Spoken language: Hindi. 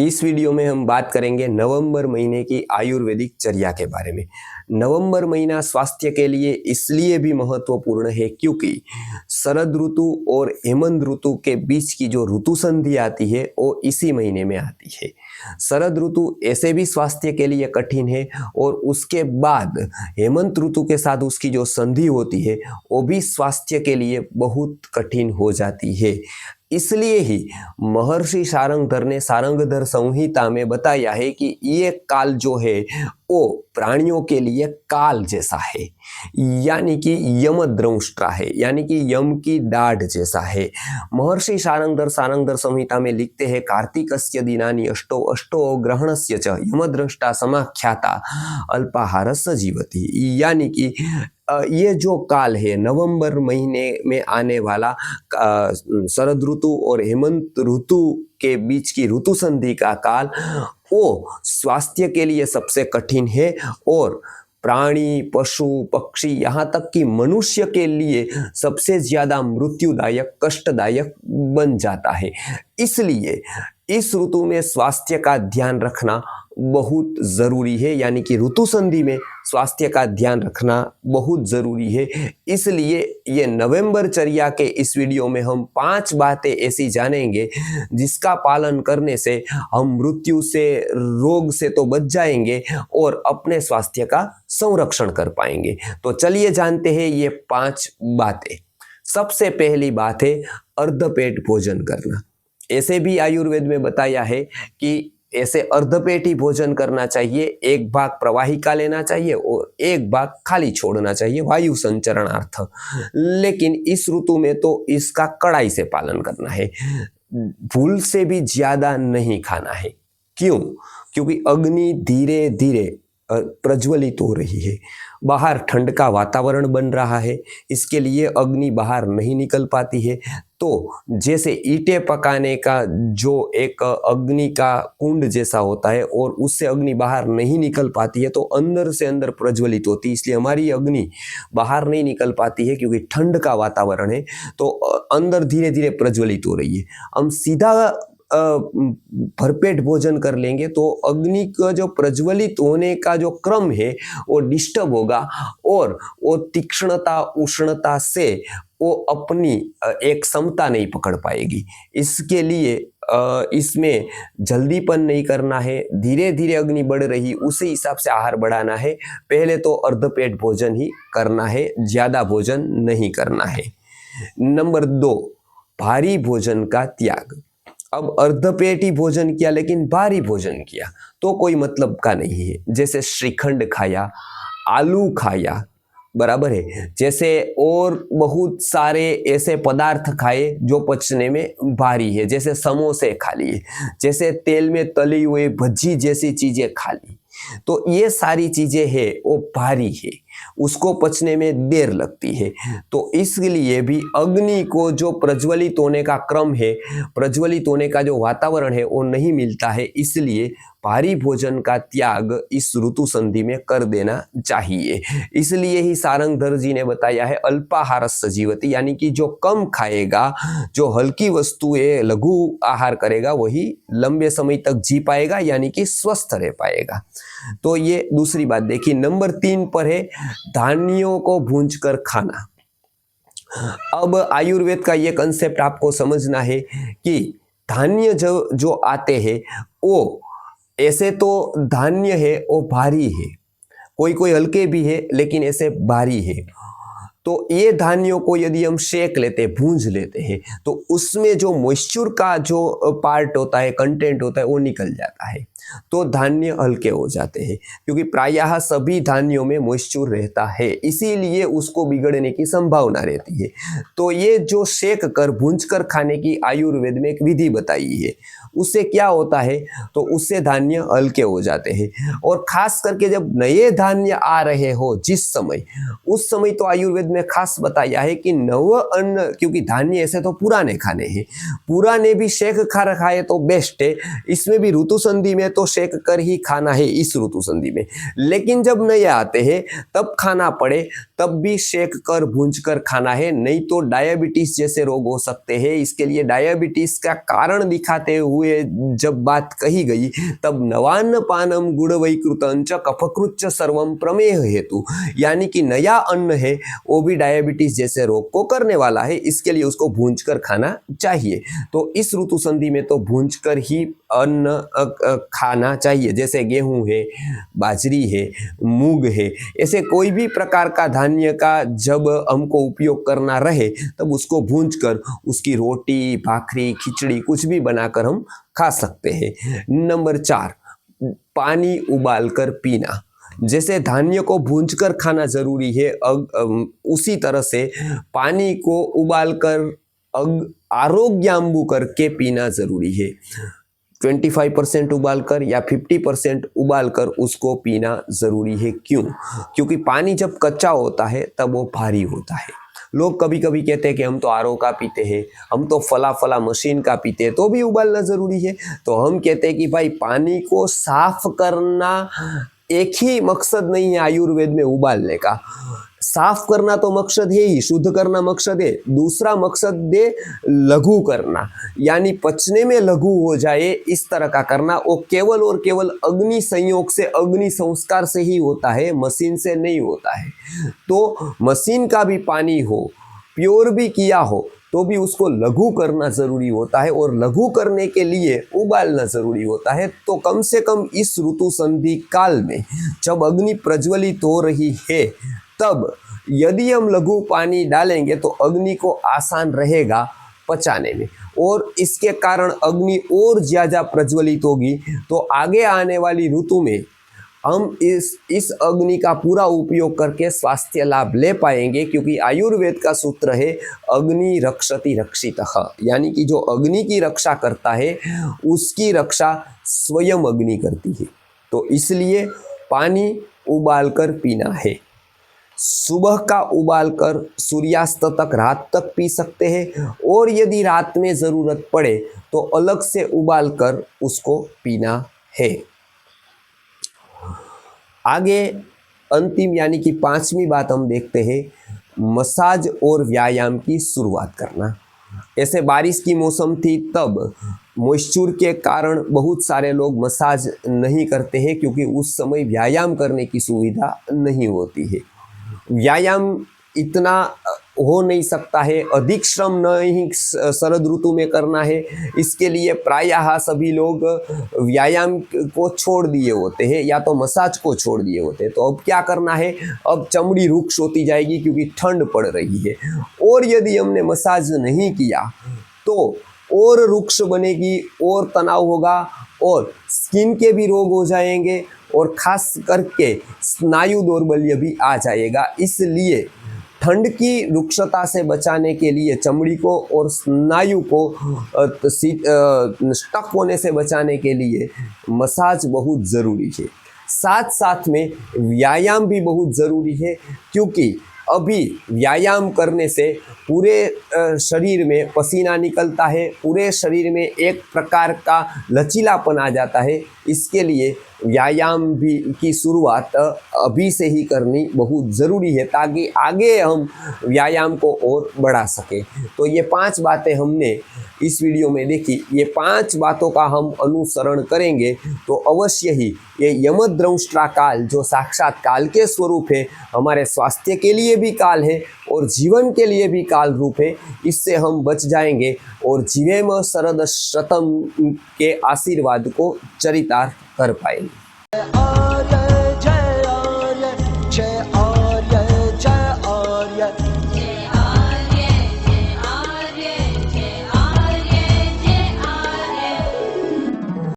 इस वीडियो में हम बात करेंगे नवंबर महीने की आयुर्वेदिक चर्या के बारे में। नवंबर महीना स्वास्थ्य के लिए इसलिए भी महत्वपूर्ण है क्योंकि शरद ऋतु और हेमंत ऋतु के बीच की जो ऋतु संधि आती है वो इसी महीने में आती है। शरद ऋतु ऐसे भी स्वास्थ्य के लिए कठिन है और उसके बाद हेमंत ऋतु के साथ उसकी जो संधि होती है वो भी स्वास्थ्य के लिए बहुत कठिन हो जाती है। इसलिए ही महर्षि सारंगधर ने सारंगधर संहिता में बताया है कि ये काल जो है वो प्राणियों के लिए काल जैसा है, यानी कि यमद्रंष्ट्रा है, यानी कि यम की दाढ़ जैसा है। महर्षि सारंगधर सारंगधर संहिता में लिखते हैं कार्तिकस्य दिनानि अष्टो अष्टो ग्रहणस्य च यमद्रष्टा समाख्याता अल्पाहारस्य जीवति, यानी कि ये जो काल है नवंबर महीने में आने वाला शरद ऋतु और हेमंत ऋतु के बीच की ऋतु संधि का काल वो स्वास्थ्य के लिए सबसे कठिन है और प्राणी पशु पक्षी यहाँ तक कि मनुष्य के लिए सबसे ज्यादा मृत्युदायक कष्टदायक बन जाता है। इसलिए इस ऋतु में स्वास्थ्य का ध्यान रखना बहुत ज़रूरी है, यानी कि ऋतु संधि में स्वास्थ्य का ध्यान रखना बहुत ज़रूरी है। इसलिए ये नवंबर चर्या के इस वीडियो में हम 5 बातें ऐसी जानेंगे जिसका पालन करने से हम मृत्यु से रोग से तो बच जाएंगे और अपने स्वास्थ्य का संरक्षण कर पाएंगे। तो चलिए जानते हैं ये 5 बातें। सबसे पहली बात है अर्धपेट भोजन करना। ऐसे भी आयुर्वेद में बताया है कि ऐसे अर्धपेट ही भोजन करना चाहिए, एक भाग प्रवाहिका लेना चाहिए और एक भाग खाली छोड़ना चाहिए वायु संचरणार्थ। लेकिन इस ऋतु में तो इसका कड़ाई से पालन करना है, भूल से भी ज्यादा नहीं खाना है। क्यों? क्योंकि अग्नि धीरे धीरे प्रज्वलित हो रही है, बाहर ठंड का वातावरण बन रहा है, इसके लिए अग्नि बाहर नहीं निकल पाती है। तो जैसे ईंटें पकाने का जो एक अग्नि का कुंड जैसा होता है और उससे अग्नि बाहर नहीं निकल पाती है तो अंदर से अंदर प्रज्वलित होती है, इसलिए हमारी अग्नि बाहर नहीं निकल पाती है क्योंकि ठंड का वातावरण है तो अंदर धीरे धीरे प्रज्वलित हो रही है। हम सीधा भरपेट भोजन कर लेंगे तो अग्नि का जो प्रज्वलित होने का जो क्रम है वो डिस्टर्ब होगा और वो तीक्ष्णता उष्णता से वो अपनी एक समता नहीं पकड़ पाएगी। इसके लिए इसमें जल्दीपन नहीं करना है, धीरे धीरे अग्नि बढ़ रही उसी हिसाब से आहार बढ़ाना है। पहले तो अर्धपेट भोजन ही करना है, ज्यादा भोजन नहीं करना है। नंबर 2, भारी भोजन का त्याग। अब अर्धपेट ही भोजन किया लेकिन भारी भोजन किया तो कोई मतलब का नहीं है। जैसे श्रीखंड खाया, आलू खाया, बराबर है, जैसे और बहुत सारे ऐसे पदार्थ खाए जो पचने में भारी है, जैसे समोसे खा लिए, जैसे तेल में तली हुई भज्जी जैसी चीजें खा ली, तो ये सारी चीजें है वो भारी है, उसको पचने में देर लगती है। तो इसलिए भी अग्नि को जो प्रज्वलित होने का क्रम है, प्रज्वलित होने का जो वातावरण है वो नहीं मिलता है, इसलिए भारी भोजन का त्याग इस ऋतु संधि में कर देना चाहिए। इसलिए ही सारंगधर जी ने बताया है अल्पाहारस्य जीवति, यानी कि जो कम खाएगा, जो हल्की वस्तुएं लघु आहार करेगा वही लंबे समय तक जी पाएगा, यानी कि स्वस्थ रह पाएगा। तो ये दूसरी बात देखिए। नंबर 3 पर है धान्यों को भूंजकर खाना। अब आयुर्वेद का ये कंसेप्ट आपको समझना है कि धान्य जो आते हैं वो ऐसे तो धान्य है वो भारी है, कोई कोई हल्के भी है लेकिन ऐसे भारी है। तो ये धान्यों को यदि हम सेक लेते हैं, भूंज लेते हैं, तो उसमें जो मॉइस्चर का जो पार्ट होता है, कंटेंट होता है वो निकल जाता है, तो धान्य हल्के हो जाते हैं क्योंकि प्रायः सभी धान्यों में मॉइस्चर रहता है, इसीलिए उसको बिगड़ने की संभावना रहती है। तो ये जो सेक कर भूंज कर खाने की आयुर्वेद में एक विधि बताई है, उससे क्या होता है तो उससे धान्य हल्के हो जाते हैं। और खास करके जब नए धान्य आ रहे हो जिस समय, उस समय तो आयुर्वेद में खास बताया है कि नव अन्न, क्योंकि धान्य ऐसे तो पुराने खाने हैं, पुराने भी शेख खा खाए तो बेस्ट है। इसमें भी ऋतु संधि में तो सेक कर ही खाना है इस ऋतु संधि में, लेकिन जब नए आते हैं तब खाना पड़े तब भी सेक कर भूंज कर खाना है, नहीं तो डायबिटीज जैसे रोग हो सकते हैं। इसके लिए डायबिटीज का कारण दिखाते हुए जब बात कही गई तब नवान्न पानम गुड़ वैकृतंच कफकृच्च सर्वम प्रमेह हेतु, यानी कि नया अन्न है वो भी डायबिटीज जैसे रोग को करने वाला है, इसके लिए उसको भूंज कर खाना चाहिए। तो इस ऋतु संधि में तो भूंज कर ही अन्न खाना चाहिए, जैसे गेहूं है, बाजरी है, मूंग है, ऐसे कोई भी प्रकार का धान्य का जब हमको उपयोग करना रहे तब उसको भूंज कर उसकी रोटी, भाखरी, खिचड़ी कुछ भी बनाकर हम खा सकते हैं। नंबर 4, पानी उबालकर पीना। जैसे धान्य को भूंजकर खाना जरूरी है, उसी तरह से पानी को उबालकर आरोग्याम्बु करके पीना जरूरी है। 25% उबालकर या 50% उबालकर उसको पीना जरूरी है। क्यों? क्योंकि पानी जब कच्चा होता है तब वो भारी होता है। लोग कभी कभी कहते हैं कि हम तो आरओ का पीते हैं, हम तो फला मशीन का पीते हैं, तो भी उबालना जरूरी है। तो हम कहते हैं कि भाई पानी को साफ करना एक ही मकसद नहीं है आयुर्वेद में उबालने का, साफ करना तो मकसद है ही, शुद्ध करना मकसद है। दूसरा मकसद है लघु करना, यानी पचने में लघु हो जाए इस तरह का करना। वो केवल और केवल अग्नि संयोग से, अग्नि संस्कार से ही होता है, मशीन से नहीं होता है। तो मशीन का भी पानी हो, प्योर भी किया हो, तो भी उसको लघु करना जरूरी होता है, और लघु करने के लिए उबालना जरूरी होता है। तो कम से कम इस ऋतु संधि काल में जब अग्नि प्रज्वलित हो रही है तब यदि हम लघु पानी डालेंगे तो अग्नि को आसान रहेगा पचाने में, और इसके कारण अग्नि और ज्यादा प्रज्वलित होगी। तो आगे आने वाली ऋतु में हम इस अग्नि का पूरा उपयोग करके स्वास्थ्य लाभ ले पाएंगे, क्योंकि आयुर्वेद का सूत्र है अग्नि रक्षति रक्षितः, यानी कि जो अग्नि की रक्षा करता है उसकी रक्षा स्वयं अग्नि करती है। तो इसलिए पानी उबालकर पीना है। सुबह का उबालकर सूर्यास्त तक, रात तक पी सकते हैं, और यदि रात में ज़रूरत पड़े तो अलग से उबालकर उसको पीना है। आगे अंतिम यानी कि 5वीं बात हम देखते हैं, मसाज और व्यायाम की शुरुआत करना। ऐसे बारिश की मौसम थी तब मॉइस्चर के कारण बहुत सारे लोग मसाज नहीं करते हैं, क्योंकि उस समय व्यायाम करने की सुविधा नहीं होती है। व्यायाम इतना हो नहीं सकता है, अधिक श्रम नहीं शरद ऋतु में करना है, इसके लिए प्रायः सभी लोग व्यायाम को छोड़ दिए होते हैं या तो मसाज को छोड़ दिए होते हैं। तो अब क्या करना है, अब चमड़ी रुक्ष होती जाएगी क्योंकि ठंड पड़ रही है, और यदि हमने मसाज नहीं किया तो और रुक्ष बनेगी, और तनाव होगा, और स्किन के भी रोग हो जाएंगे, और खास करके स्नायु दौर्बल्य भी आ जाएगा। इसलिए ठंड की रुक्षता से बचाने के लिए, चमड़ी को और स्नायु को स्टक होने से बचाने के लिए मसाज बहुत ज़रूरी है। साथ साथ में व्यायाम भी बहुत ज़रूरी है, क्योंकि अभी व्यायाम करने से पूरे शरीर में पसीना निकलता है, पूरे शरीर में एक प्रकार का लचीलापन आ जाता है। इसके लिए व्यायाम भी की शुरुआत अभी से ही करनी बहुत ज़रूरी है, ताकि आगे हम व्यायाम को और बढ़ा सकें। तो ये 5 बातें हमने इस वीडियो में देखी, ये 5 बातों का हम अनुसरण करेंगे तो अवश्य ही ये यमद्रंष्ट्रा काल, जो साक्षात काल के स्वरूप है, हमारे स्वास्थ्य के लिए भी काल है और जीवन के लिए भी काल रूप है, इससे हम बच जाएंगे और जीवेम शरद शतम के आशीर्वाद को चरितार्थ कर पाएंगे।